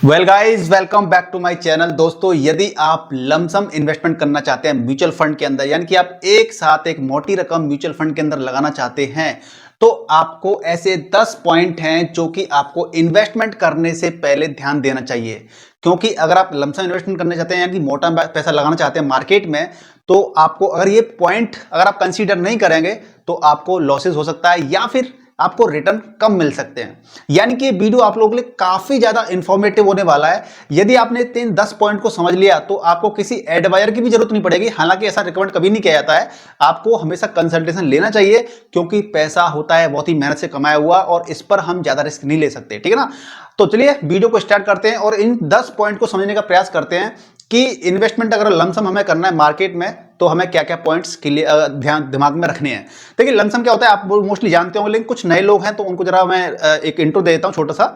Well guys, welcome back to my channel. दोस्तों, यदि आप लमसम इन्वेस्टमेंट करना चाहते हैं म्यूचुअल फंड के अंदर, यानी कि आप एक साथ एक मोटी रकम म्यूचुअल फंड के अंदर लगाना चाहते हैं, तो आपको ऐसे 10 पॉइंट हैं जो कि आपको इन्वेस्टमेंट करने से पहले ध्यान देना चाहिए। क्योंकि अगर आप लमसम इन्वेस्टमेंट करना चाहते हैं यानी कि मोटा पैसा लगाना चाहते हैं मार्केट में, तो आपको अगर ये पॉइंट अगर आप कंसीडर नहीं करेंगे तो आपको लॉसेस हो सकता है या फिर आपको रिटर्न कम मिल सकते हैं। यानी कि ये वीडियो आप लोगों के लिए काफी ज्यादा इंफॉर्मेटिव होने वाला है। यदि आपने 10 पॉइंट को समझ लिया तो आपको किसी एडवाइजर की भी जरूरत नहीं पड़ेगी। हालांकि ऐसा रिकमेंड कभी नहीं किया जाता है, आपको हमेशा कंसल्टेशन लेना चाहिए, क्योंकि पैसा होता है बहुत ही मेहनत से कमाया हुआ और इस पर हम ज्यादा रिस्क नहीं ले सकते। ठीक है ना। तो चलिए वीडियो को स्टार्ट करते हैं और इन 10 पॉइंट को समझने का प्रयास करते हैं कि इन्वेस्टमेंट अगर लमसम हमें करना है मार्केट में तो हमें क्या क्या पॉइंट्स के लिए ध्यान दिमाग में रखने हैं। देखिए, लमसम क्या होता है आप मोस्टली जानते होंगे, लेकिन कुछ नए लोग हैं तो उनको जरा मैं एक इंट्रो दे देता हूं छोटा सा।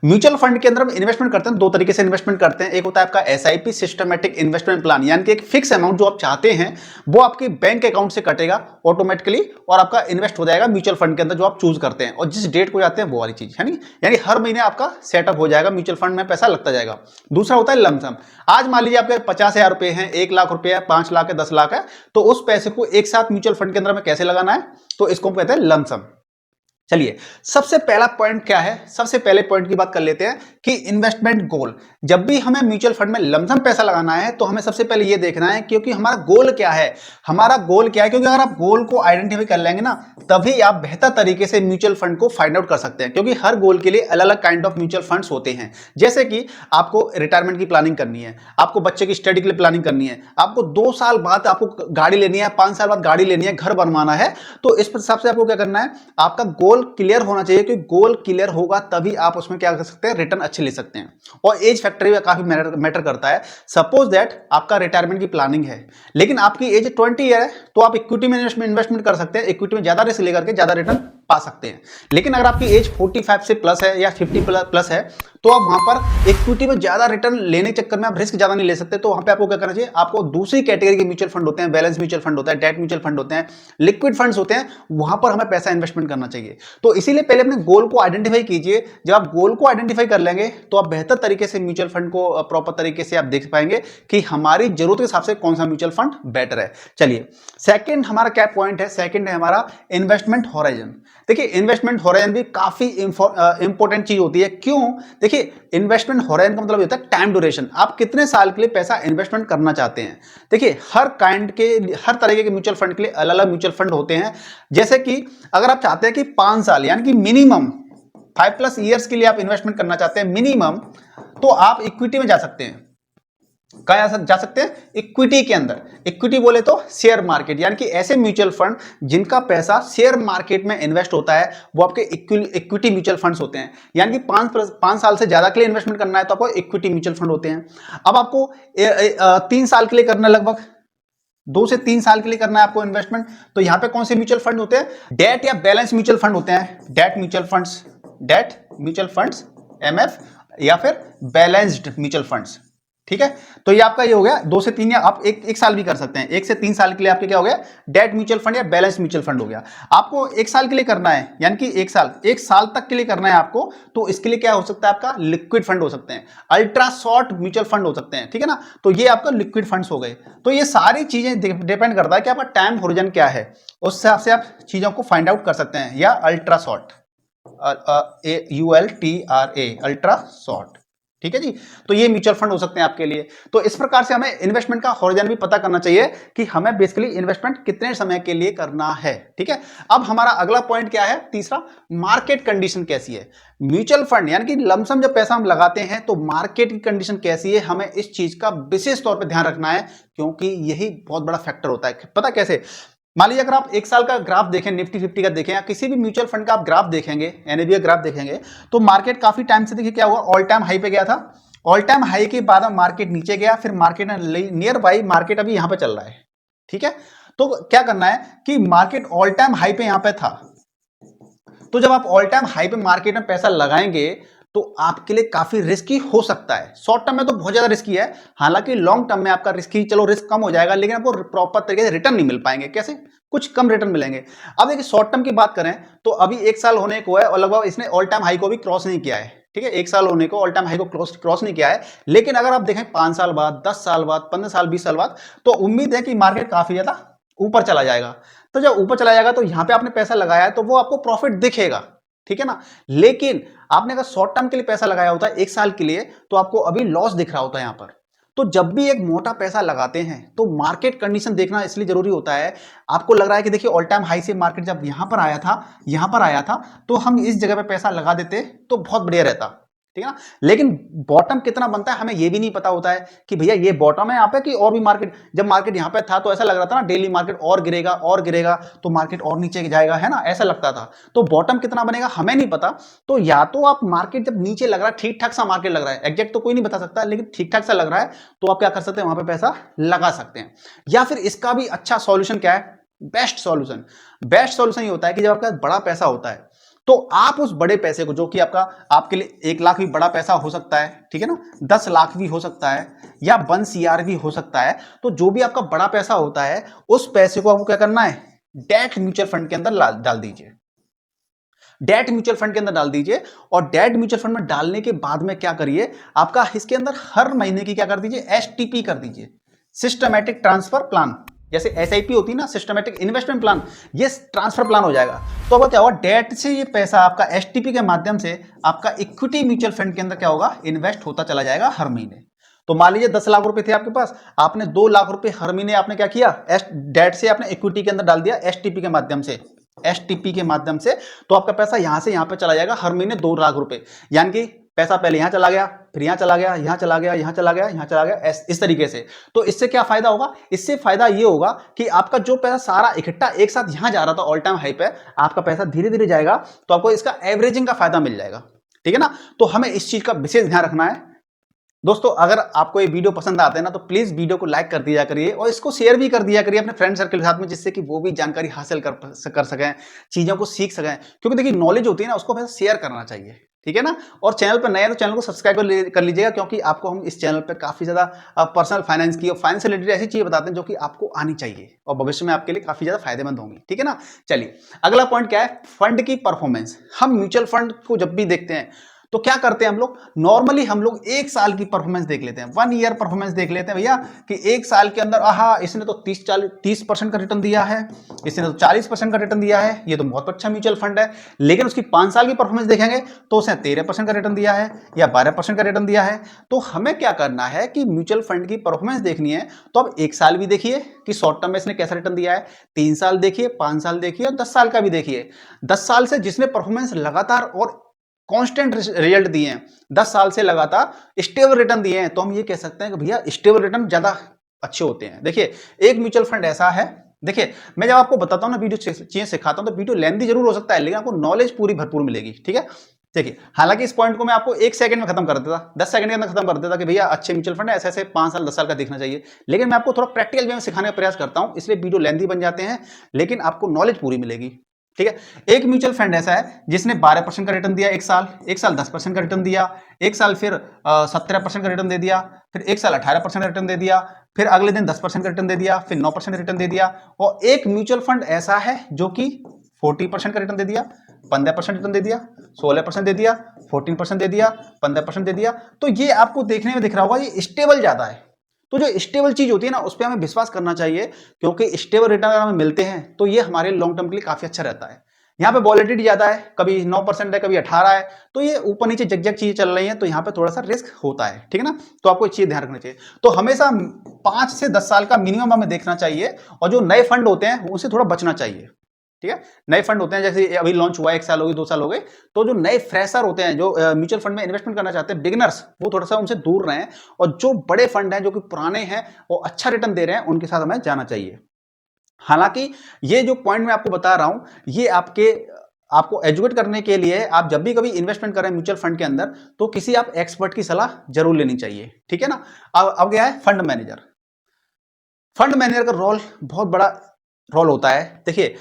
म्यूचुअल फंड के अंदर हम इन्वेस्टमेंट करते हैं, दो तरीके से इन्वेस्टमेंट करते हैं। एक होता है आपका एसआईपी, सिस्टमैटिक इन्वेस्टमेंट प्लान, यानी कि एक फिक्स अमाउंट जो आप चाहते हैं वो आपके बैंक अकाउंट से कटेगा ऑटोमेटिकली और आपका इन्वेस्ट हो जाएगा म्यूचुअल फंड के अंदर जो आप चूज करते हैं, और जिस डेट को जाते हैं वो वाली चीज है नहीं, यानी हर महीने आपका सेटअप हो जाएगा, म्यूचुअल फंड में पैसा लगता जाएगा। दूसरा होता है लमसम। आज मान लीजिए आपके 50,000 रुपए हैं, 1 लाख रुपए है, 5 लाख है, 10 लाख है, तो उस पैसे को एक साथ म्यूचुअल फंड के अंदर में कैसे लगाना है, तो इसको हम कहते हैं लमसम। चलिए, सबसे पहला पॉइंट क्या है, सबसे पहले पॉइंट की बात कर लेते हैं कि इन्वेस्टमेंट गोल। जब भी हमें म्यूचुअल फंड में लमसम पैसा लगाना है तो हमें सबसे पहले यह देखना है क्योंकि हमारा गोल क्या है, हमारा गोल क्या है। क्योंकि अगर आप गोल को आइडेंटिफाई कर लेंगे ना, तभी आप बेहतर तरीके से म्यूचुअल फंड को फाइंड आउट कर सकते हैं। क्योंकि हर गोल के लिए अलग अलग काइंड ऑफ म्यूचुअल फंड्स होते हैं। जैसे कि आपको रिटायरमेंट की प्लानिंग करनी है, आपको बच्चे की स्टडी के लिए प्लानिंग करनी है, आपको 2 साल बाद आपको गाड़ी लेनी है, 5 साल बाद गाड़ी लेनी है, घर बनवाना है, तो इस हिसाब से आपको क्या करना है, आपका गोल क्लियर होना चाहिए। कि गोल क्लियर होगा तभी आप उसमें क्या कर सकते हैं, रिटर्न अच्छे ले सकते हैं। और एज फैक्टर भी काफी मैटर करता है। सपोज दैट आपका रिटायरमेंट की प्लानिंग है लेकिन आपकी एज 20 ईयर है, तो आप इक्विटी में इन्वेस्टमेंट कर सकते हैं, इक्विटी में ज्यादा रिस्क लेकर के ज्यादा रिटर्न पा सकते हैं। लेकिन अगर आपकी एज 45 से प्लस है या 50 प्लस है, तो आप वहां पर इक्विटी में ज्यादा रिटर्न लेने के चक्कर में आप रिस्क ज्यादा नहीं ले सकते। तो वहां पे आपको क्या करना चाहिए, आपको दूसरी कैटेगरी के म्यूचुअल फंड होते हैं, बैलेंस म्यूचुअल फंड होता है, डेट म्यूचुअल फंड होते हैं, लिक्विड फंड्स होते हैं, वहां पर हमें पैसा इन्वेस्टमेंट करना चाहिए। तो इसीलिए पहले अपने गोल को आइडेंटिफाई कीजिए। जब आप गोल को आइडेंटिफाई कर लेंगे तो आप बेहतर तरीके से म्यूचुअल फंड को प्रॉपर तरीके से आप देख पाएंगे कि हमारी जरूरत के हिसाब से कौन सा म्यूचुअल फंड बेटर है। चलिए, सेकंड हमारा क्या पॉइंट है, सेकंड है हमारा इन्वेस्टमेंट होराइजन। देखिए, इन्वेस्टमेंट होराइजन भी काफी इंपॉर्टेंट चीज होती है। क्यों? देखिए, इन्वेस्टमेंट होराइजन का मतलब होता है टाइम ड्यूरेशन। आप कितने साल के लिए पैसा इन्वेस्टमेंट करना चाहते हैं। देखिए, हर तरीके के म्यूचुअल फंड के लिए अलग अलग म्यूचुअल फंड होते हैं। जैसे कि अगर आप चाहते हैं कि 5 साल यानी कि मिनिमम 5+ ईयर्स के लिए आप इन्वेस्टमेंट करना चाहते हैं मिनिमम, तो आप इक्विटी में जा सकते हैं। कहा जा सकते हैं, इक्विटी के अंदर। इक्विटी बोले तो शेयर मार्केट, यानी कि ऐसे म्यूचुअल फंड जिनका पैसा शेयर मार्केट में इन्वेस्ट होता है, वो आपके इक्विटी म्यूचुअल फंड्स होते हैं। यानी कि 5 साल से ज्यादा के लिए इन्वेस्टमेंट करना है तो आपको इक्विटी म्यूचुअल फंड होते हैं। अब आपको 3 साल के लिए करना है, लगभग 2 से 3 साल के लिए करना है आपको इन्वेस्टमेंट, तो यहां पे कौन से म्यूचुअल फंड होते हैं, डेट या बैलेंस म्यूचुअल फंड होते हैं। डेट म्यूचुअल फंड्स MF, या फिर बैलेंस्ड म्यूचुअल फंड्स। ठीक है, तो ये आपका ये हो गया 2 से 3, या आप एक साल भी कर सकते हैं। 1 से 3 साल के लिए आपके क्या हो गया, डेट म्यूचुअल फंड या बैलेंस म्यूचुअल फंड हो गया। आपको 1 साल के लिए करना है, यानी कि 1 साल तक के लिए करना है आपको, तो इसके लिए क्या हो सकता है, आपका लिक्विड फंड हो सकते हैं, अल्ट्रा शॉर्ट म्यूचुअल फंड हो सकते हैं। ठीक है ना, तो ये आपका लिक्विड फंड्स हो गए। तो ये सारी चीजें डिपेंड करता है कि आपका टाइम होरिजन क्या है, उस हिसाब से आप चीजों को फाइंड आउट कर सकते हैं। या ultra short, ULTRA, ultra short. ठीक है जी, तो ये म्यूचुअल फंड हो सकते हैं आपके लिए। तो इस प्रकार से हमें इन्वेस्टमेंट का होराइजन भी पता करना चाहिए कि हमें बेसिकली इन्वेस्टमेंट कितने समय के लिए करना है। ठीक है, अब हमारा अगला पॉइंट क्या है, तीसरा, मार्केट कंडीशन कैसी है। म्यूचुअल फंड यानी कि लमसम जब पैसा हम लगाते हैं तो मार्केट की कंडीशन कैसी है, हमें इस चीज का विशेष तौर पर ध्यान रखना है, क्योंकि यही बहुत बड़ा फैक्टर होता है। पता कैसे, मान लीजिए अगर आप 1 साल का ग्राफ देखें, निफ्टी 50 का देखें, या किसी भी म्यूचुअल फंड का आप ग्राफ देखेंगे, NAV का ग्राफ देखेंगे, तो मार्केट काफी टाइम से देखिए क्या हुआ, ऑल टाइम हाई पे गया था। ऑल टाइम हाई के बाद मार्केट नीचे गया, फिर मार्केट नियर बाई मार्केट अभी यहां पे चल रहा है। ठीक है, तो क्या करना है कि मार्केट ऑल टाइम हाई पे यहां पे था, तो जब आप ऑल टाइम हाई पे मार्केट में पैसा लगाएंगे तो आपके लिए काफी रिस्की हो सकता है। शॉर्ट टर्म में तो बहुत ज्यादा रिस्की है, हालांकि लॉन्ग टर्म में आपका रिस्की, चलो रिस्क कम हो जाएगा, लेकिन आपको प्रॉपर तरीके से रिटर्न नहीं मिल पाएंगे। कैसे, कुछ कम रिटर्न मिलेंगे। अब देखिए, शॉर्ट टर्म की बात करें तो अभी 1 साल होने को है और लगभग इसने ऑल टाइम हाई को भी क्रॉस नहीं किया है। ठीक है, 1 साल होने को, ऑल टाइम हाई को क्रॉस नहीं किया है। लेकिन अगर आप देखें 5 साल बाद, 10 साल बाद, 15 साल, 20 साल बाद, तो उम्मीद है कि मार्केट काफी ज्यादा ऊपर चला जाएगा। तो जब ऊपर चला जाएगा तो यहां पे आपने पैसा लगाया है तो वो आपको प्रॉफिट दिखेगा, ठीक है ना। लेकिन आपने अगर शॉर्ट टर्म के लिए पैसा लगाया होता है 1 साल के लिए, तो आपको अभी लॉस दिख रहा होता है यहां पर। तो जब भी एक मोटा पैसा लगाते हैं तो मार्केट कंडीशन देखना इसलिए जरूरी होता है। आपको लग रहा है कि देखिए ऑल टाइम हाई से मार्केट जब यहां पर आया था, यहां पर आया था, तो हम इस जगह पे पैसा लगा देते तो बहुत बढ़िया रहता, ठीक है ना। लेकिन बॉटम कितना बनता है हमें ये भी नहीं पता होता है कि भैया ये बॉटम है यहाँ पे कि और भी मार्केट, जब मार्केट यहाँ पे था तो ऐसा लग रहा था ना डेली मार्केट और गिरेगा तो मार्केट और नीचे जाएगा, है ना, ऐसा लगता था। तो बॉटम कितना बनेगा हमें नहीं पता। तो या तो आप मार्केट जब नीचे लग रहा है, ठीक ठाक सा मार्केट लग रहा है, एग्जैक्ट तो कोई नहीं बता सकता, लेकिन ठीक ठाक सा लग रहा है, तो आप क्या कर सकते हैं, वहां पे पैसा लगा सकते हैं। या फिर इसका भी अच्छा सॉल्यूशन क्या है, बेस्ट सॉल्यूशन ये होता है कि जब आपका बड़ा पैसा होता है तो आप उस बड़े पैसे को, जो कि आपके लिए 1 लाख भी बड़ा पैसा हो सकता है, ठीक है ना, 10 लाख भी हो सकता है, या 1 CR भी हो सकता है। तो जो भी आपका बड़ा पैसा होता है उस पैसे को आपको क्या करना है, डेट म्यूचुअल फंड के अंदर डाल दीजिए। डेट म्यूचुअल फंड के अंदर डाल दीजिए। और डेट म्यूचुअल फंड में डालने के बाद में क्या करिए, आपका इसके अंदर हर महीने की क्या कर दीजिए, STP कर दीजिए, सिस्टमैटिक ट्रांसफर प्लान। जैसे SIP होती है ना, सिस्टमैटिक इन्वेस्टमेंट प्लान, ये ट्रांसफर प्लान हो जाएगा। तो अब क्या होगा, डेट से ये पैसा आपका STP के माध्यम से आपका इक्विटी म्यूचुअल फंड के अंदर क्या होगा, इन्वेस्ट होता चला जाएगा हर महीने। तो मान लीजिए 10 लाख रुपए थे आपके पास, आपने 2 लाख रुपए हर महीने आपने क्या किया, डेट से आपने इक्विटी के अंदर डाल दिया, STP के माध्यम से, STP के माध्यम से। तो आपका पैसा यहां से यहां पे चला जाएगा हर महीने 2 लाख रुपए। यानी कि पैसा पहले यहां चला गया, फिर यहां चला गया, यहां चला गया, यहां चला गया, यहां चला गया, इस तरीके से। तो इससे क्या फायदा होगा, इससे फायदा ये होगा कि आपका जो पैसा सारा इकट्ठा एक साथ यहां जा रहा था ऑल टाइम हाई पे, आपका पैसा धीरे धीरे जाएगा, तो आपको इसका एवरेजिंग का फायदा मिल जाएगा, ठीक है ना। तो हमें इस चीज का विशेष ध्यान रखना है। दोस्तों अगर आपको ये वीडियो पसंद आते हैं ना, तो प्लीज वीडियो को लाइक कर दिया करिए और इसको शेयर भी कर दिया करिए अपने फ्रेंड सर्कल के साथ में, जिससे कि वो भी जानकारी हासिल कर सकें, चीजों को सीख सकें। क्योंकि देखिए नॉलेज होती है ना, उसको हमें शेयर करना चाहिए, ठीक है ना। और चैनल पर नए हैं तो चैनल को सब्सक्राइब कर लीजिएगा, क्योंकि आपको हम इस चैनल पर काफी ज्यादा पर्सनल फाइनेंस की और फाइनेंस रिलेटेड ऐसी चीजें बताते हैं जो कि आपको आनी चाहिए और भविष्य में आपके लिए काफी ज्यादा फायदेमंद होंगी, ठीक है ना। चलिए अगला पॉइंट क्या है, फंड की परफॉर्मेंस। हम म्यूचुअल फंड को जब भी देखते हैं तो क्या करते हैं हम लोग, नॉर्मली हम लोग 1 साल की परफॉर्मेंस देख लेते हैं, 1 ईयर परफॉर्मेंस देख लेते हैं भैया, कि 1 साल के अंदर आहा इसने तो 30% का रिटर्न दिया है, इसने तो 40% का रिटर्न दिया है, ये तो बहुत अच्छा म्यूचुअल फंड है। लेकिन उसकी 5 साल की परफॉर्मेंस देखेंगे तो उसने 13% का रिटर्न दिया है या 12% का रिटर्न दिया है। तो हमें क्या करना है कि म्यूचुअल फंड की परफॉर्मेंस देखनी है तो अब 1 साल भी देखिए कि शॉर्ट टर्म में इसने कैसा रिटर्न दिया है, 3 साल देखिए, 5 साल देखिए और 10 साल का भी देखिए। 10 साल से जिसने परफॉर्मेंस लगातार और कांस्टेंट रिजल्ट दिए हैं, 10 साल से लगातार स्टेबल रिटर्न दिए हैं, तो हम ये कह सकते हैं कि भैया स्टेबल रिटर्न ज्यादा अच्छे होते हैं। देखिए एक म्यूचुअल फंड ऐसा है, देखिए मैं जब आपको बताता हूं ना, वीडियो चीजें सिखाता हूं, तो वीडियो लेंथी जरूर हो सकता है लेकिन आपको नॉलेज पूरी भरपूर मिलेगी, ठीक है। देखिए हालांकि इस पॉइंट को मैं आपको 1 सेकंड में खत्म कर देता, 10 सेकंड के अंदर खत्म कर देता कि भैया अच्छे म्यूचुअल फंड है, ऐसे ऐसे 5 साल 10 साल का देखना चाहिए। लेकिन मैं आपको थोड़ा प्रैक्टिकल वे में सिखाने का प्रयास करता हूं, इसलिए वीडियो लेंथी बन जाते हैं, लेकिन आपको नॉलेज पूरी मिलेगी, ठीक है। एक म्यूचुअल फंड ऐसा है जिसने 12% का रिटर्न दिया, 1 साल 10% का रिटर्न दिया, 1 साल फिर 17% का रिटर्न दे दिया, फिर 1 साल 18% का रिटर्न दे दिया, फिर अगले दिन 10% का रिटर्न दे दिया, फिर 9% का रिटर्न दे दिया। और एक म्यूचुअल फंड ऐसा है जो कि 40% का रिटर्न दे दिया, 15% रिटर्न दे दिया, 16% दे दिया, 14% दे दिया, 15% दे दिया। तो ये आपको देखने में दिख रहा होगा ये स्टेबल ज्यादा है। तो जो स्टेबल चीज होती है ना, उस पर हमें विश्वास करना चाहिए, क्योंकि स्टेबल रिटर्न अगर हमें मिलते हैं तो ये हमारे लॉन्ग टर्म के लिए काफी अच्छा रहता है। यहाँ पे वॉलेटिलिटी ज्यादा है, कभी 9% है, कभी 18 है, तो ये ऊपर नीचे जग चीजें चल रही हैं, तो यहाँ पे थोड़ा सा रिस्क होता है, ठीक है ना। तो आपको एक चीज ध्यान रखना चाहिए। तो हमेशा 5 से 10 साल का मिनिमम हमें देखना चाहिए, और जो नए फंड होते हैं उनसे थोड़ा बचना चाहिए, ठीक है। नए फंड होते हैं जैसे अभी लॉन्च हुआ है, 1 साल हो गई, 2 साल हो गए, तो जो नए फ्रेशर होते हैं, जो म्यूचुअल फंड में इन्वेस्टमेंट करना चाहते हैं, बिगिनर्स, वो थोड़ा सा उनसे दूर रहें। और जो बड़े फंड हैं जो कि पुराने हैं वो अच्छा रिटर्न दे रहे हैं, उनके साथ हमें जाना चाहिए। हालांकि ये जो पॉइंट मैं आपको बता रहा हूं, ये आपको एजुकेट करने के लिए, आप जब भी कभी इन्वेस्टमेंट करें म्यूचुअल फंड के अंदर तो किसी आप एक्सपर्ट की सलाह जरूर लेनी चाहिए, ठीक है ना। अब गया है फंड मैनेजर। फंड मैनेजर का रोल बहुत बड़ा रोल होता है। देखिए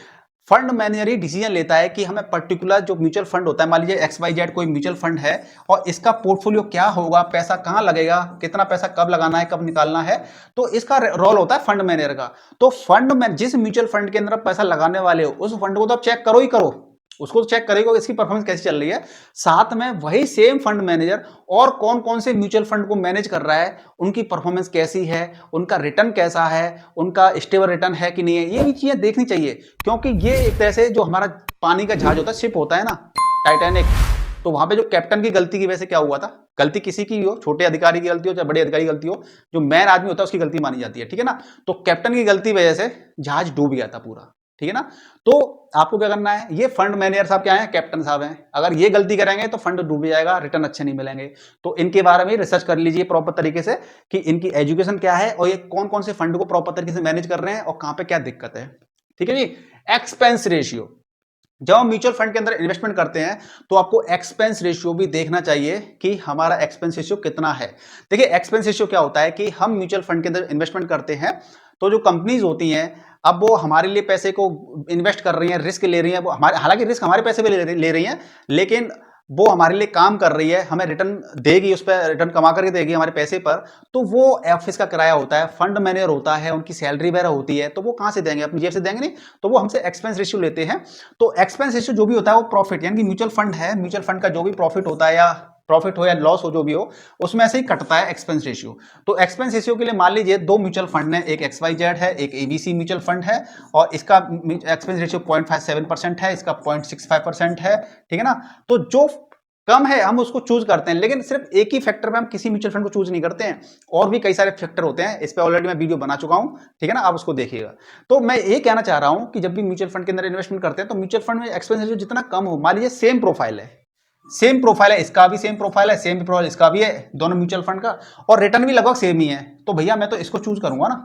फंड मैनेजर ही डिसीजन लेता है कि हमें पर्टिकुलर जो म्यूचुअल फंड होता है, मान लीजिए XYZ कोई म्यूचुअल फंड है और इसका पोर्टफोलियो क्या होगा, पैसा कहां लगेगा, कितना पैसा कब लगाना है, कब निकालना है, तो इसका रोल होता है फंड मैनेजर का। तो फंड में जिस म्यूचुअल फंड के अंदर पैसा लगाने वाले हो, उस फंड को तो आप चेक करो ही करो, उसको चेक करेगा इसकी परफॉर्मेंस कैसी चल रही है। साथ में वही सेम फंड मैनेजर और कौन कौन से म्यूचुअल फंड को मैनेज कर रहा है, उनकी परफॉर्मेंस कैसी है, उनका रिटर्न कैसा है, उनका स्टेबल रिटर्न है कि नहीं है, ये भी चीजें देखनी चाहिए। क्योंकि ये एक तरह से जो हमारा पानी का जहाज होता है, शिप होता है ना, टाइटैनिक, तो वहां पे जो कैप्टन की गलती की वजह से क्या हुआ था, गलती किसी की हो, छोटे अधिकारी की गलती हो चाहे बड़े अधिकारी की गलती हो, जो मैन आदमी होता है उसकी गलती मानी जाती है, ठीक है ना। तो कैप्टन की गलती वजह से जहाज डूब गया था पूरा, ठीक है ना। तो आपको क्या करना है, ये फंड मैनेजर साहब क्या है, कैप्टन साहब हैं, अगर ये गलती करेंगे तो फंड डूब जाएगा, रिटर्न अच्छे नहीं मिलेंगे। तो इनके बारे में रिसर्च कर लीजिए प्रॉपर तरीके से कि इनकी एजुकेशन क्या है और ये कौन कौन से फंड को प्रॉपर तरीके से मैनेज कर रहे हैं और कहां पे क्या दिक्कत है, ठीक है जी। एक्सपेंस रेशियो, जब हम म्यूचुअल फंड के अंदर इन्वेस्टमेंट करते हैं तो आपको एक्सपेंस रेशियो भी देखना चाहिए कि हमारा एक्सपेंस रेशियो कितना है। देखिए एक्सपेंस रेशियो क्या होता है कि हम म्यूचुअल फंड के अंदर इन्वेस्टमेंट करते हैं तो जो कंपनीज होती हैं अब वो हमारे लिए पैसे को इन्वेस्ट कर रही हैं, रिस्क ले रही हैं, वो हमारे, हालांकि रिस्क हमारे पैसे पे ले रही हैं, लेकिन वो हमारे लिए काम कर रही है, हमें रिटर्न देगी, उस पर रिटर्न कमा करके देगी हमारे पैसे पर। तो वो ऑफिस का किराया होता है, फंड मैनेजर होता है, उनकी सैलरी वगैरह होती है, तो वो कहां से देंगे, अपनी जेब से देंगे नहीं, तो वो हमसे एक्सपेंस रेशियो लेते हैं। तो एक्सपेंस रेशियो जो भी होता है वो प्रॉफिट, यानी कि म्यूचुअल फंड है, म्यूचुअल फंड का जो भी प्रॉफिट होता है या प्रॉफिट हो या लॉस हो जो भी हो, उसमें से ही कटता है एक्सपेंस रेशियो। तो एक्सपेंस रेशियो के लिए मान लीजिए दो म्यूचुअल फंड है, एक XYZ है, एक ABC म्यूचुअल फंड है, और इसका एक्सपेंस रेशियो 0.57% है, इसका 0.65% है, ठीक है ना। तो जो कम है हम उसको चूज करते हैं, लेकिन सिर्फ एक ही फैक्टर पे हम किसी म्यूचुअल फंड को चूज नहीं करते हैं, और भी कई सारे फैक्टर होते हैं, इस पे ऑलरेडी मैं वीडियो बना चुका हूं, ठीक है ना, आप उसको देखिएगा। तो मैं ये कहना चाह रहा हूं कि जब भी म्यूचुअल फंड के अंदर इन्वेस्टमेंट करते हैं तो म्यूचुअल फंड में एक्सपेंस रेशियो जितना कम हो, मान लीजिए सेम प्रोफाइल है, सेम प्रोफाइल है, इसका भी सेम प्रोफाइल है, सेम प्रोफाइल इसका भी है, दोनों म्यूचुअल फंड का, और रिटर्न भी लगभग सेम ही है, तो भैया मैं तो इसको चूज करूंगा ना।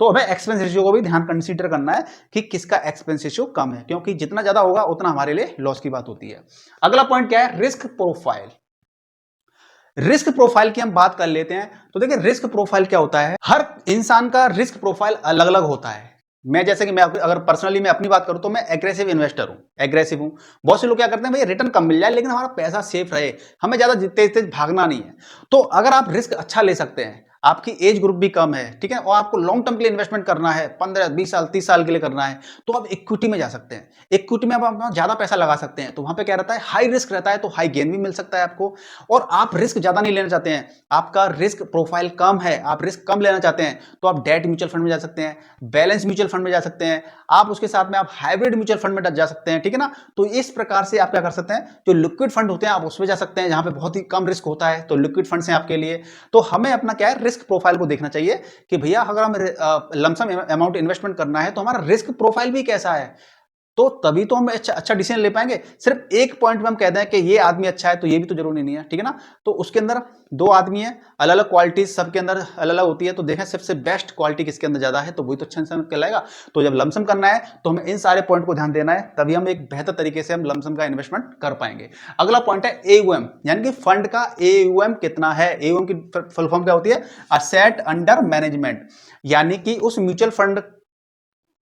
तो हमें एक्सपेंस रेशियो को भी ध्यान कंसीडर करना है कि किसका एक्सपेंस रेशियो कम है, क्योंकि जितना ज्यादा होगा उतना हमारे लिए लॉस की बात होती है। अगला पॉइंट क्या है, रिस्क प्रोफाइल। रिस्क प्रोफाइल की हम बात कर लेते हैं। तो देखिए रिस्क प्रोफाइल क्या होता है, हर इंसान का रिस्क प्रोफाइल अलग अलग होता है। मैं जैसे कि मैं अगर पर्सनली मैं अपनी बात करूं तो मैं एग्रेसिव इन्वेस्टर हूं, एग्रेसिव हूं। बहुत से लोग क्या करते हैं, भाई रिटर्न कम मिल जाए लेकिन हमारा पैसा सेफ रहे, हमें ज्यादा तेज तेज भागना नहीं है। तो अगर आप रिस्क अच्छा ले सकते हैं, आपकी एज ग्रुप भी कम है, ठीक है, और आपको लॉन्ग टर्म के लिए इन्वेस्टमेंट करना है, 15 20 साल 30 साल के लिए करना है, तो आप इक्विटी में जा सकते हैं। इक्विटी में आप अपना ज्यादा पैसा लगा सकते हैं, तो वहां पे क्या रहता है, हाई रिस्क रहता है, तो हाई गेन भी मिल सकता है आपको। और आप रिस्क ज्यादा नहीं लेना चाहते हैं, आपका रिस्क प्रोफाइल कम है, आप रिस्क कम लेना चाहते हैं, तो आप डेट म्यूचुअल फंड में जा सकते हैं, बैलेंस म्यूचुअल फंड में जा सकते हैं, आप उसके साथ में आप हाइब्रिड म्यूचुअल फंड में जा सकते हैं, ठीक है ना। तो इस प्रकार से आप क्या कर सकते हैं, जो लिक्विड फंड होते हैं आप उसमें जा सकते हैं, जहां पे बहुत ही कम रिस्क होता है, तो लिक्विड फंड्स हैं आपके लिए। तो हमें अपना क्या है, रिस्क प्रोफाइल को देखना चाहिए कि भैया अगर हम लमसम अमाउंट इन्वेस्टमेंट करना है तो हमारा रिस्क प्रोफाइल भी कैसा है, तो तभी तो हम अच्छा डिसीजन ले पाएंगे। सिर्फ एक पॉइंट में हम कहते हैं कि ये आदमी अच्छा है तो ये भी तो जरूरी नहीं है, ठीक है ना। तो उसके अंदर दो आदमी है, अलग अलग क्वालिटीज सबके अंदर अलग अलग होती है, तो देखें सबसे बेस्ट क्वालिटी किसके अंदर ज्यादा है, तो वही तो अच्छा इंसान कहलाएगा। तो जब लमसम करना है तो हमें इन सारे पॉइंट को ध्यान देना है, तभी हम एक बेहतर तरीके से हम लमसम का इन्वेस्टमेंट कर पाएंगे। अगला पॉइंट है AUM, यानी कि फंड का AUM कितना है। AUM की फुल फॉर्म क्या होती है, असेट अंडर मैनेजमेंट, यानी कि उस म्यूचुअल फंड,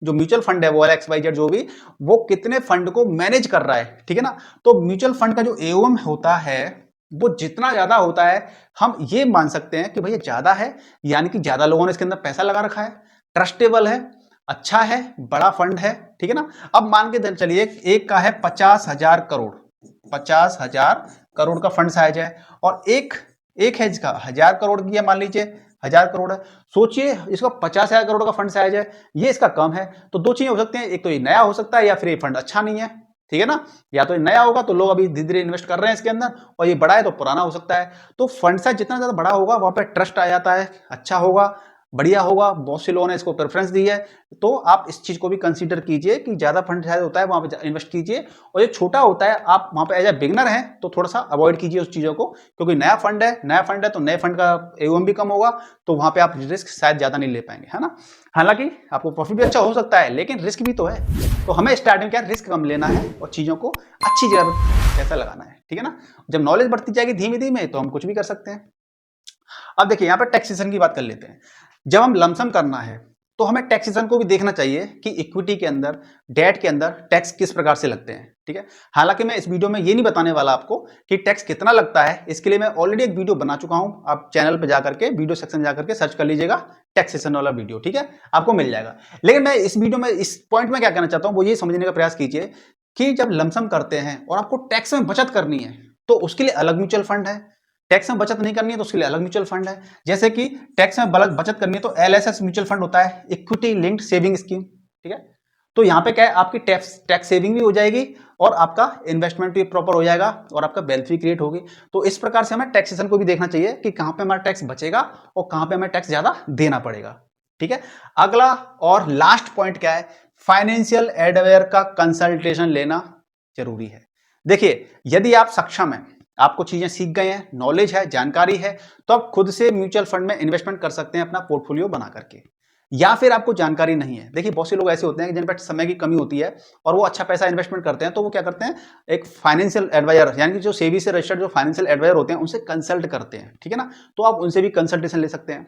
जो म्यूचुअल फंड है वो XYZ जो भी, वो कितने फंड को मैनेज कर रहा है, ठीक है ना। तो म्यूचुअल फंड का जो AUM होता है वो जितना ज्यादा होता है, हम ये मान सकते हैं कि भैया ज्यादा है, यानी कि ज्यादा लोगों ने इसके अंदर पैसा लगा रखा है, ट्रस्टेबल है, अच्छा है, बड़ा फंड है, ठीक है ना। अब मान के चलिए एक का है 50,000 करोड़, 50,000 करोड़ का फंड साइज है, और एक है इसका 1,000 करोड़ की है, मान लीजिए 1,000 करोड़ है। सोचिए इसका 50,000 करोड़ का फंड साइज है, ये इसका कम है, तो दो चीजें हो सकती हैं, एक तो ये नया हो सकता है या फिर ये फंड अच्छा नहीं है, ठीक है ना। या तो ये नया होगा तो लोग अभी धीरे धीरे इन्वेस्ट कर रहे हैं इसके अंदर, और ये बड़ा है तो पुराना हो सकता है। तो फंड साइज जितना ज्यादा बड़ा होगा वहां पे ट्रस्ट आ जाता है, अच्छा होगा, बढ़िया होगा, बहुत से लोगों ने इसको प्रेफरेंस दी है। तो आप इस चीज को भी कंसीडर कीजिए कि ज्यादा फंड साइज होता है वहां पे इन्वेस्ट कीजिए, और ये छोटा होता है आप वहां पे एज ए बिगनर हैं तो थोड़ा सा अवॉइड कीजिए उस चीजों को, क्योंकि नया फंड है तो नए फंड का AUM भी कम होगा, तो वहां पे आप रिस्क शायद ज्यादा नहीं ले पाएंगे, है ना। हालांकि आपको प्रॉफिट भी अच्छा हो सकता है, लेकिन रिस्क भी तो है। तो हमें स्टार्टिंग क्या रिस्क कम लेना है और चीजों को अच्छी जगह पर पैसा लगाना है, ठीक है ना। जब नॉलेज बढ़ती जाएगी धीमे धीमे तो हम कुछ भी कर सकते हैं। अब देखिए यहाँ पर टैक्सेशन की बात कर लेते हैं। जब हम लमसम करना है तो हमें टैक्सेशन को भी देखना चाहिए कि इक्विटी के अंदर, डेट के अंदर टैक्स किस प्रकार से लगते हैं, ठीक है। हालांकि मैं इस वीडियो में ये नहीं बताने वाला आपको कि टैक्स कितना लगता है, इसके लिए मैं ऑलरेडी एक वीडियो बना चुका हूं, आप चैनल पर जाकर के वीडियो सेक्शन में जाकर के सर्च कर लीजिएगा टैक्सेशन वाला वीडियो, ठीक है, आपको मिल जाएगा। लेकिन मैं इस वीडियो में इस पॉइंट में क्या कहना चाहता हूं वो ये समझने का प्रयास कीजिए कि जब लमसम करते हैं और आपको टैक्स में बचत करनी है तो उसके लिए अलग म्यूचुअल फंड है, टैक्स में बचत नहीं करनी है तो उसके लिए अलग म्यूचुअल फंड है। जैसे कि टैक्स में बचत करनी है तो एलएसएस म्यूचुअल फंड होता है, इक्विटी लिंक्ड सेविंग स्कीम, ठीक है। तो यहाँ पे क्या है, आपकी टैक्स सेविंग भी हो जाएगी और आपका इन्वेस्टमेंट भी प्रॉपर हो जाएगा और आपका वेल्थ भी क्रिएट होगी। तो इस प्रकार से हमें टैक्सेशन को भी देखना चाहिए कि कहां पे हमारा टैक्स बचेगा और कहां पे हमें टैक्स ज्यादा देना पड़ेगा, ठीक है। अगला और लास्ट पॉइंट क्या है, फाइनेंशियल एडवाइजर का कंसल्टेशन लेना जरूरी है। देखिए, यदि आप सक्षम हैं, आपको चीजें सीख गए हैं, नॉलेज है, जानकारी है, तो आप खुद से म्यूचुअल फंड में इन्वेस्टमेंट कर सकते हैं अपना पोर्टफोलियो बना करके। या फिर आपको जानकारी नहीं है, देखिए बहुत से लोग ऐसे होते हैं कि जिन पर समय की कमी होती है और वो अच्छा पैसा इन्वेस्टमेंट करते हैं, तो वो क्या करते हैं, एक फाइनेंशियल एडवाइजर यानी कि जो सेबी से रजिस्टर्ड जो फाइनेंशियल एडवाइजर होते हैं उनसे कंसल्ट करते हैं, ठीक है ना। तो आप उनसे भी कंसल्टेशन ले सकते हैं।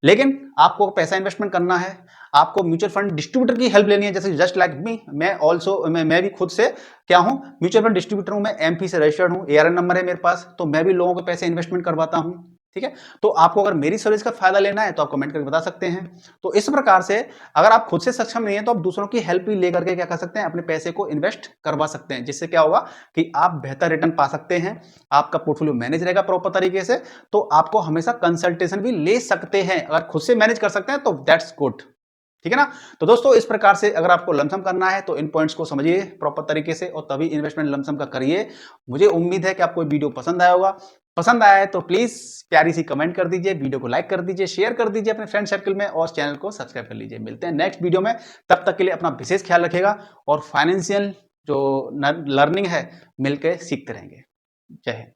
लेकिन आपको पैसा इन्वेस्टमेंट करना है, आपको म्यूचुअल फंड डिस्ट्रीब्यूटर की हेल्प लेनी है, जैसे जस्ट लाइक मी, मैं भी खुद से क्या हूं, म्यूचुअल फंड डिस्ट्रीब्यूटर हूं, मैं एमपी से रजिस्टर्ड हूं, एआरएन नंबर है मेरे पास, तो मैं भी लोगों के पैसे इन्वेस्टमेंट करवाता हूं, ठीक है। तो आपको अगर मेरी सर्विस का फायदा लेना है तो आप कमेंट करके बता सकते हैं। तो इस प्रकार से अगर आप खुद से सक्षम नहीं है तो आप दूसरों की हेल्प भी लेकर के क्या कर सकते हैं, अपने पैसे को इन्वेस्ट करवा सकते हैं, जिससे क्या होगा कि आप बेहतर रिटर्न पा सकते हैं, आपका पोर्टफोलियो मैनेज रहेगा प्रॉपर तरीके से। तो आपको हमेशा कंसल्टेशन भी ले सकते हैं, अगर खुद से मैनेज कर सकते हैं तो दैट्स गुड, ठीक है ना। तो दोस्तों इस प्रकार से अगर आपको लमसम करना है तो इन पॉइंट्स को समझिए प्रॉपर तरीके से और तभी इन्वेस्टमेंट लमसम का करिए। मुझे उम्मीद है कि आपको वीडियो पसंद आया होगा। पसंद आया है तो प्लीज प्यारी सी कमेंट कर दीजिए, वीडियो को लाइक कर दीजिए, शेयर कर दीजिए अपने फ्रेंड सर्कल में और चैनल को सब्सक्राइब कर लीजिए। मिलते हैं नेक्स्ट वीडियो में, तब तक के लिए अपना विशेष ख्याल रखिएगा और फाइनेंशियल जो लर्निंग है मिलकर सीखते रहेंगे। जय हिंद।